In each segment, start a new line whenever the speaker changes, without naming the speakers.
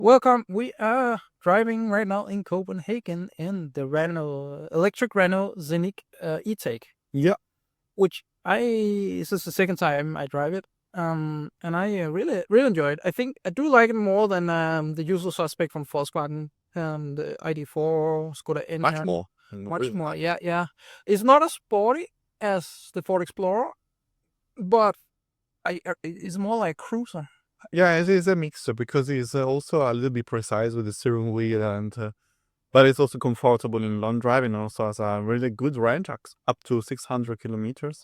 Welcome. We are driving right now in Copenhagen in the electric Renault Scenic E-Tech,
Yeah,
which this is the second time I drive it. And I really enjoy it. I think I do like it more than the usual suspect from Volkswagen, the ID4, Skoda
much
Enyaq.
more.
Much more, yeah, yeah. It's not as sporty as the Ford Explorer, but it's more like cruiser.
Yeah, it is a mixture because it's also a little bit precise with the steering wheel, but it's also comfortable in long driving. Also has a really good range, up to 600 kilometers.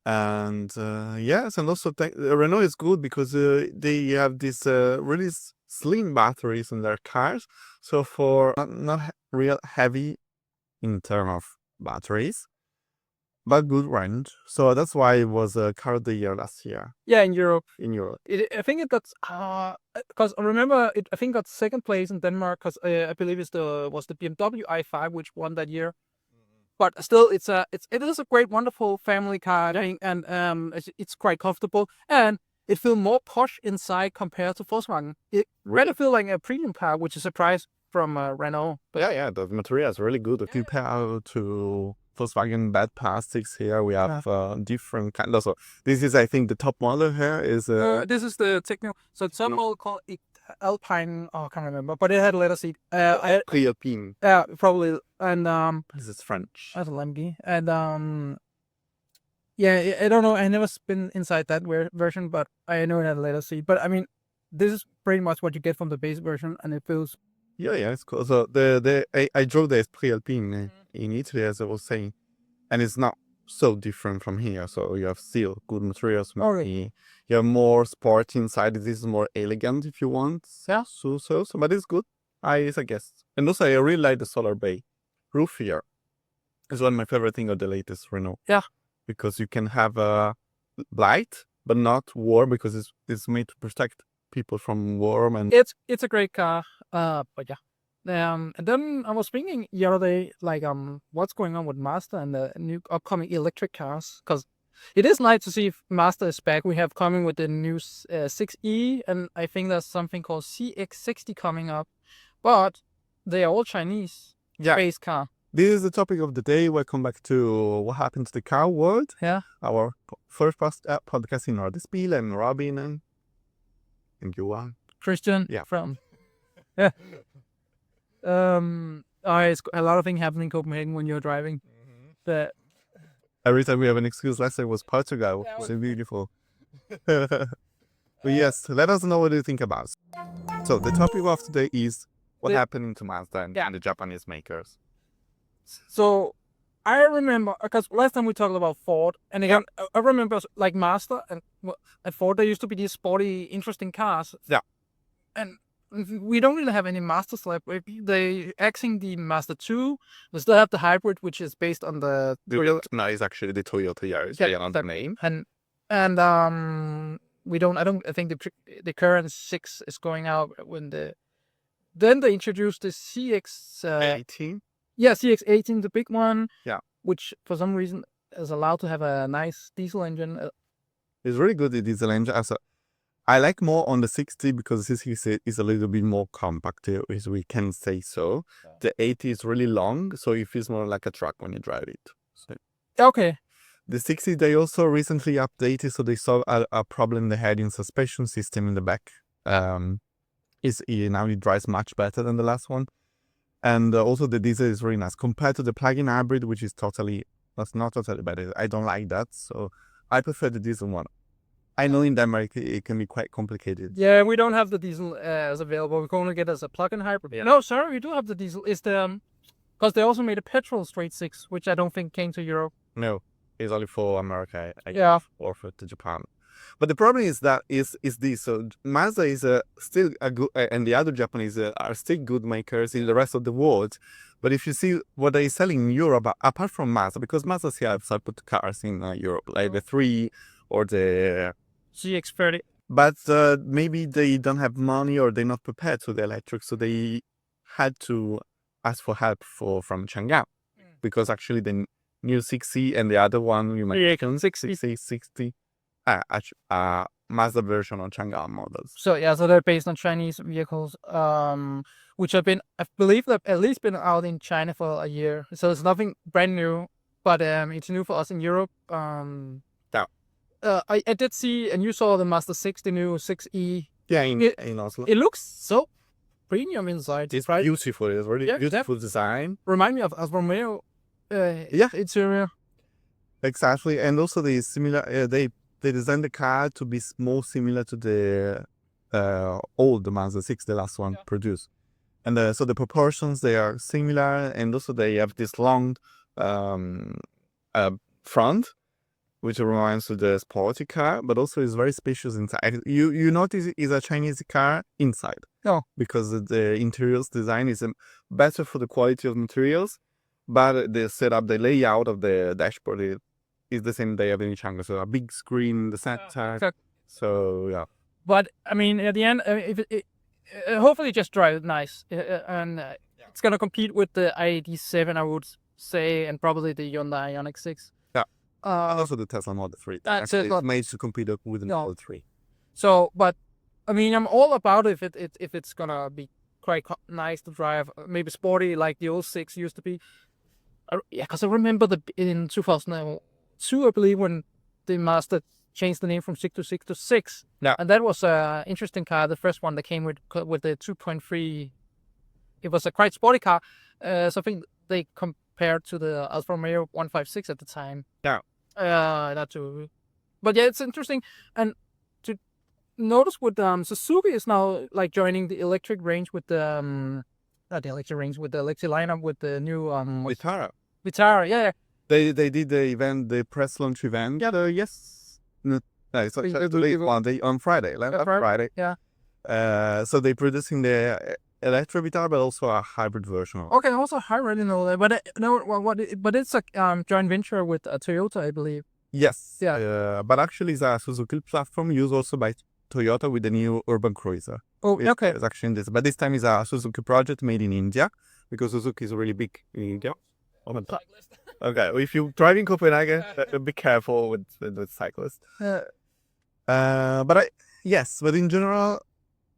And yes, and also Renault is good because they have these really slim batteries in their cars, so for not real heavy in terms of batteries, but good range. So that's why it was car of the year last year
Yeah, in Europe.
in Europe.
I think it got because I remember it. I think got second place in Denmark because I believe was the BMW i5 which won that year. But still, it is a great, wonderful family car, I think, and it's quite comfortable and it feels more posh inside compared to Volkswagen. It really feels like a premium car, which is a price from Renault. But
Yeah, the material is really good. Compared to Volkswagen bad plastics, here we have different kind of. So this is, I think, the top model here is
this is the Techno. So it's some model called Alpine. Oh, I can't remember, but it had a leather seat.
Alpine.
Yeah, probably. And
This is French.
that's a Lamborghini. And yeah, I don't know. I never been inside that version, but I know it had a leather seat. But I mean, this is pretty much what you get from the base version, and it feels.
Yeah, it's cool. So I drove the Esprit Alpine in Italy, as I was saying, and it's not so different from here. So you have still good materials.
Okay.
You have more sport inside. This is more elegant if you want.
Yeah.
So, but it's good. I guess. And also, I really like the solar bay roof here. It's one of my favorite thing of the latest Renault.
Yeah.
Because you can have a light, but not warm because it's made to protect people from warm and.
It's a great car. But yeah. And then I was thinking the other day, like, what's going on with Mazda and the new upcoming electric cars? Because it is nice to see if Mazda is back. We have coming with the new 6E, and I think there's something called CX-60 coming up. But they are all Chinese based car.
This is the topic of the day. Welcome back to What Happened to the Car World.
Yeah.
Our first podcast in NordiskBil and Robin and you are
Christian.
Yeah.
From. Yeah. It's a lot of things happen in Copenhagen when you're driving. That
every time we have an excuse. Last time was Portugal.
Yeah,
So beautiful. But yes, let us know what you think about. So the topic of today is what happened to Mazda and the Japanese makers.
So I remember because last time we talked about Ford, and again I remember like Mazda and at Ford there used to be these sporty, interesting cars.
Yeah.
And we don't really have any Mazdas left. They axing the Mazda 2. We still have the hybrid, which is based on the
Toyota. No, it's actually the Toyota Yaris. Yeah, on the name.
And we don't. I think the current 6 is going out when then they introduced the CX
18.
Yeah, CX-18, the big one.
Yeah.
Which for some reason is allowed to have a nice diesel engine.
It's really good, the diesel engine. I like more on the 60 because this is a little bit more compact, as we can say so. Yeah. The 80 is really long, so it feels more like a truck when you drive it. So.
Okay.
The 60, they also recently updated, so they saw a problem they had in suspension system in the back. Now it drives much better than the last one. And also the diesel is really nice compared to the plug-in hybrid, which is that's not totally bad. I don't like that, so I prefer the diesel one. I know in Denmark it can be quite complicated.
Yeah, we don't have the diesel as available. We can only get as a plug-in hybrid. Yeah. No, sorry, we do have the diesel. It's because they also made a petrol straight 6, which I don't think came to Europe.
No, it's only for America. Or for Japan. But the problem is that is this. So Mazda is still a good, and the other Japanese are still good makers in the rest of the world. But if you see what they sell in Europe, apart from Mazda, because Mazda still have separate cars in Europe, like the 3 or the
CX-30.
But maybe they don't have money or they're not prepared for the electric, so they had to ask for help from Chang'an, because actually the new 6C and the other one you might
60
are Mazda version on Chang'an models.
So yeah, so they're based on Chinese vehicles, which have been, I believe, they've at least been out in China for a year. So it's nothing brand new, but it's new for us in Europe.
Yeah.
I did see, and you saw the Mazda 6, the new 6E.
Yeah,
It-
in Oslo.
It looks so premium inside.
It's
right?
beautiful. It's really
Yeah,
beautiful design.
Remind me of Alfa Romeo.
Yeah.
Interior.
Exactly, and also they similar. They designed the car to be more similar to the old Mazda 6, the last one produced, and so the proportions they are similar, and also they have this long front, which reminds of the sporty car, but also is very spacious inside. You notice it's a Chinese car inside.
No.
Because the interiors design is better for the quality of materials, but the setup, the layout of the dashboard is the same they have in Chang'an. So a big screen in the center.
Exactly.
So yeah.
But I mean, at the end, if hopefully just drive it nice, and it's gonna compete with the ID.7, I would say, and probably the Hyundai Ioniq 6.
Yeah. And also the Tesla Model 3. Actually, it's made to compete with the Model 3.
So, but I mean, I'm all about if it's gonna be quite nice to drive, maybe sporty like the old 6 used to be. Yeah, because I remember in 2002, I believe, when the Mazda changed the name from 6 to 6.
Yeah.
And that was an interesting car, the first one that came with the 2.3. It was a quite sporty car, something they compared to the Alfa Romeo 156 at the time.
Yeah.
Not too. But yeah, it's interesting. And to notice with Suzuki is now like joining the electric range with the not the electric range, with the electric lineup with the new
Vitara.
Vitara, yeah.
They did the event, the press launch event. Yeah. On Friday, last Friday.
Yeah.
So they're producing the electric Vitara, but also a hybrid version.
Okay, also hybrid, that. But but it's a joint venture with Toyota, I believe.
Yes.
Yeah.
But actually, it's a Suzuki platform used also by Toyota with the new urban cruiser.
Oh, okay.
It's actually in this, but this time it's a Suzuki project made in India, because Suzuki is really big in India. Okay, if you drive in Copenhagen, be careful with cyclists. But in general,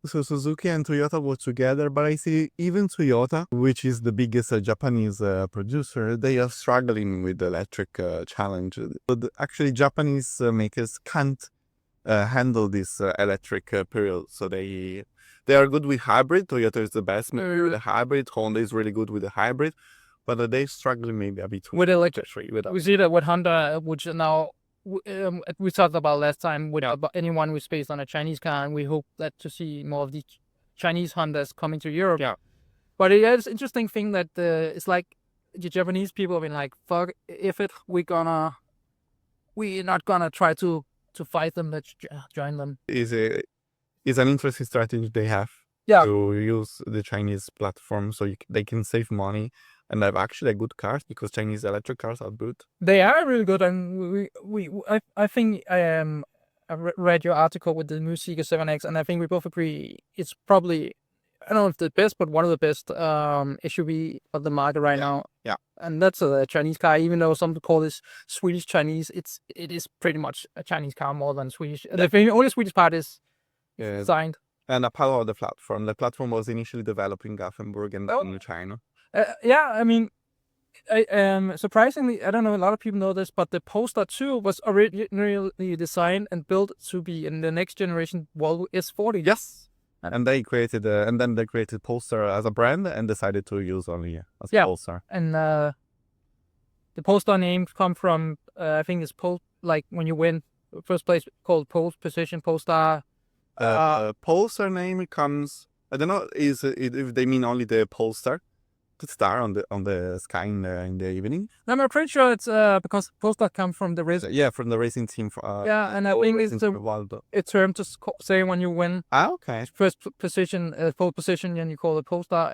so Suzuki and Toyota work together. But I see even Toyota, which is the biggest Japanese producer, they are struggling with the electric challenge. But actually, Japanese makers can't handle this electric period. So they are good with hybrid. Toyota is the best with the hybrid. Honda is really good with the hybrid. But they're struggling maybe a bit
with electric. We see that with Honda, which now we talked about last time with anyone who's based on a Chinese car, and we hope that to see more of the Chinese Hondas coming to Europe.
Yeah.
But it's an interesting thing that it's like the Japanese people have been like, fuck we're not gonna try to fight them, let's join them.
Is an interesting strategy they have.
Yeah.
To use the Chinese platform so they can save money. And have actually good cars, because Chinese electric cars are good.
They are really good, and I think I read your article with the new Seeker 7X, and I think we both agree it's probably, I don't know if the best, but one of the best SUV on the market right now.
Yeah.
And that's a Chinese car, even though some call this Swedish Chinese. It is pretty much a Chinese car more than Swedish. Yeah. The only Swedish part is designed.
And a part of the platform. The platform was initially developed in Gothenburg and in China.
Yeah, I mean, surprisingly, I don't know, a lot of people know this, but the Polestar 2 was originally designed and built to be in the next generation Volvo S40.
Yes. And they created, Polestar as a brand and decided to use only as Polestar.
And the Polestar name come from, I think it's like when you win first place called pole position, Polestar.
Polestar name comes, I don't know, if they mean only the Polestar. The star on the sky in the evening.
I'm pretty sure it's because Polestar come from the racing.
Yeah, from the racing team.
And I think it's a term to say when you win.
Okay.
First position, pole position, and you call it Polestar.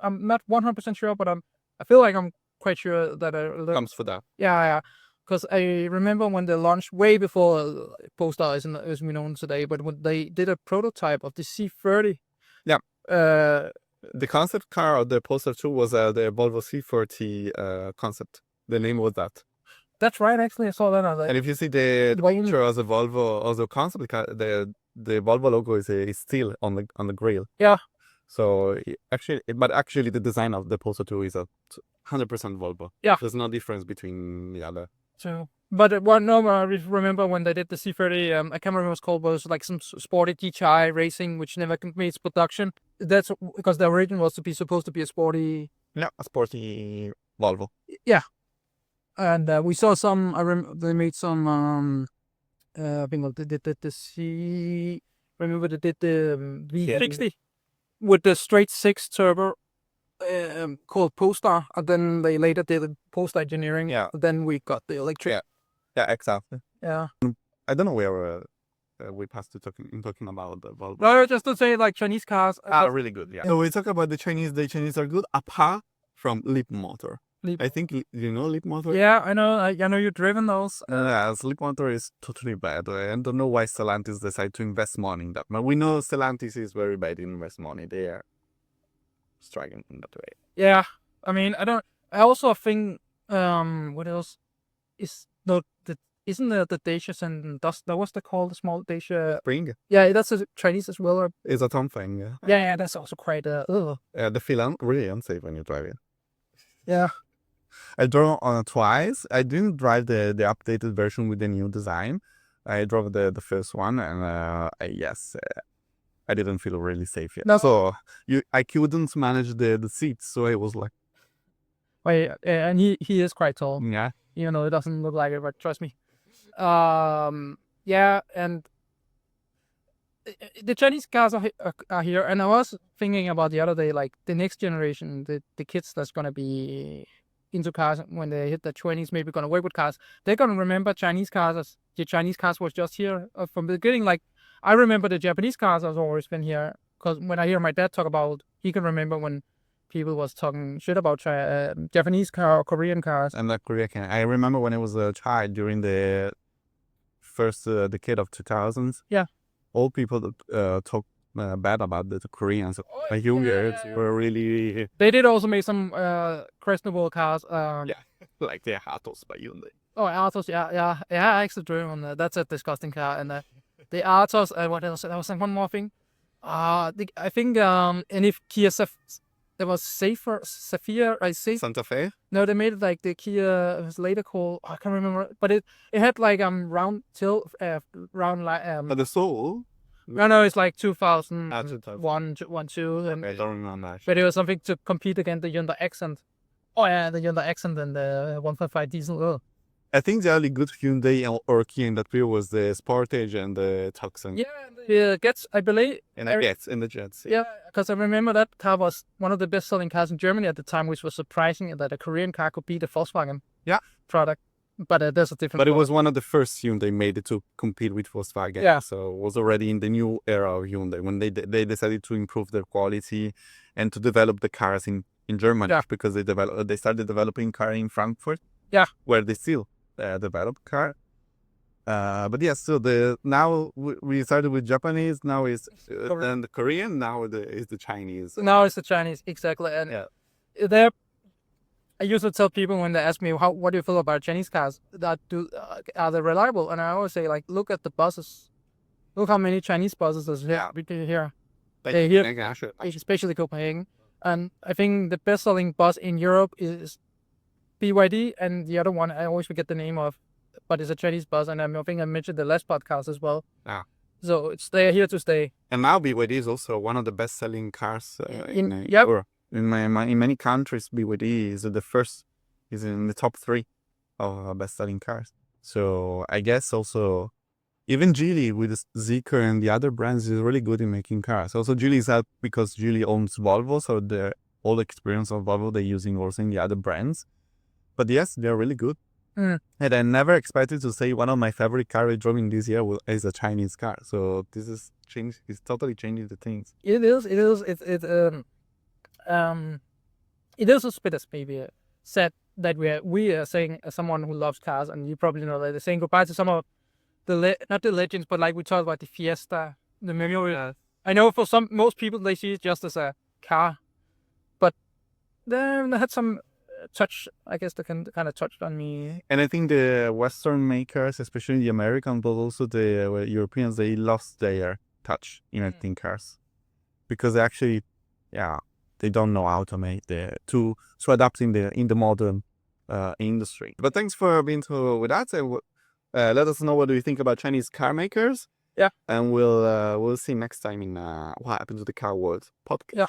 I'm not 100% sure, but I feel like I'm quite sure that it
comes for that.
Yeah. Because I remember when they launched way before Polestar is as we know today, but when they did a prototype of the C30.
Yeah. The concept car of the Polestar 2 was the Volvo C40 concept. The name was that.
That's right. Actually, I saw that. I was like,
And if you see the
Wayne-
picture of the Volvo, also concept car, the Volvo logo is still on the grill.
Yeah.
So actually, the design of the Polestar 2 is a 100% Volvo.
Yeah.
There's no difference between the other.
So, but I remember when they did the C30. I can't remember what it's called. Was like some sporty GTI racing, which never made its production. That's because the original was supposed to be a sporty.
Yeah, a sporty Volvo.
Yeah. And we saw some. They made some. I think they did the C. Remember they did the V60 with the straight 6 turbo. Called Polestar, and then they later did the Polestar engineering.
Yeah.
Then we got the electric.
Yeah, exactly.
Yeah.
I don't know where we passed to talking about the Volvo.
No, just to say like Chinese cars
are really good. Yeah. So we talk about the Chinese. The Chinese are good apart from Leapmotor. I think you know Leapmotor.
Yeah, I know. I know you've driven those.
Leapmotor is totally bad. I don't know why Stellantis decide to invest money in that. But we know Stellantis is very bad in invest money. They are struggling in that way.
Yeah, I mean, I also think what else is isn't the Dacia and Dust? What's they called? The small Dacia.
Spring.
Yeah, that's a Chinese as well. Or...
It's a Tom thing. Yeah.
Yeah, that's also quite.
The feel really unsafe when you drive it.
Yeah.
I drove on it twice. I didn't drive the updated version with the new design. I drove the first one, and I didn't feel really safe yet.
No.
So I couldn't manage the seats, so I was like,
wait, and he is quite tall.
Yeah.
You know, it doesn't look like it, but trust me. Yeah, and the Chinese cars are here, and I was thinking about the other day, like the next generation, the kids that's gonna be into cars when they hit the 20s, maybe gonna work with cars. They're gonna remember Chinese cars as the Chinese cars was just here from the beginning. Like I remember the Japanese cars has always been here, because when I hear my dad talk about, he can remember when people was talking shit about Japanese car or Korean cars.
And the Korean car. I remember when I was a child during the first decade of 2000s.
Yeah.
All people talk bad about the Koreans. Like you were really.
They did also make some questionable cars.
Like the Atos by Hyundai.
Oh, Atos, yeah. I actually drove on that. That's a disgusting car. And the Atos, what else? There was like one more thing. I think, and if Kia there was Sapphire, I say.
Santa Fe?
No, they made it like the Kia, it was later called, I can't remember, but it had like round till, round like.
But the Soul?
No, it's like 2001, 2. And,
I don't remember.
but it was something to compete against the Hyundai Accent. Oh yeah, the Hyundai Accent and the 1.5 diesel. Oh.
I think the only good Hyundai or Kia in that period was the Sportage and the Tucson.
Yeah, the Jets, I believe.
And the Jets, in the Jets.
Yeah, because I remember that car was one of the best-selling cars in Germany at the time, which was surprising that a Korean car could beat a Volkswagen product. But there's a different.
But it was one of the first Hyundai made it to compete with Volkswagen.
Yeah.
So it was already in the new era of Hyundai when they decided to improve their quality and to develop the cars in Germany, because they started developing car in Frankfurt.
Yeah.
Where they still develop car. But yeah, so now we started with Japanese, now is and the Korean, now is the Chinese.
Now it's the Chinese, exactly. And I used to tell people when they ask me what do you feel about Chinese cars, that are they reliable? And I always say, like, look at the buses. Look how many Chinese buses there's here. Especially Copenhagen. And I think the best-selling bus in Europe is BYD, and the other one I always forget the name of, but it's a Chinese bus, and I think I mentioned the last podcast as well. So they're here to stay.
And now BYD is also one of the best-selling cars in Europe. In many countries, BYD is is in the top 3 of best-selling cars. So I guess also even Geely with Zeekr and the other brands is really good in making cars. Also Geely is out because Geely owns Volvo, so all the experience of Volvo they're using also in the other brands. But yes, they're really good. And I never expected to say one of my favorite cars I drove in this year is a Chinese car. So this is changed. It's totally changing the things.
It is. It is a bit maybe sad that we are saying, as someone who loves cars, and you probably know that they're saying goodbye to some of the not the legends, but like we talked about the Fiesta, the Memorial. I know for most people they see it just as a car, but they had some touch. I guess they can kind of touched on me.
And I think the Western makers, especially the American, but also the Europeans, they lost their touch in electric cars because they actually, they don't know how to make to adapt in the modern industry. But thanks for being with us. Let us know what do you think about Chinese car makers.
Yeah.
And we'll see next time in What Happened to the Car World podcast.
Yeah.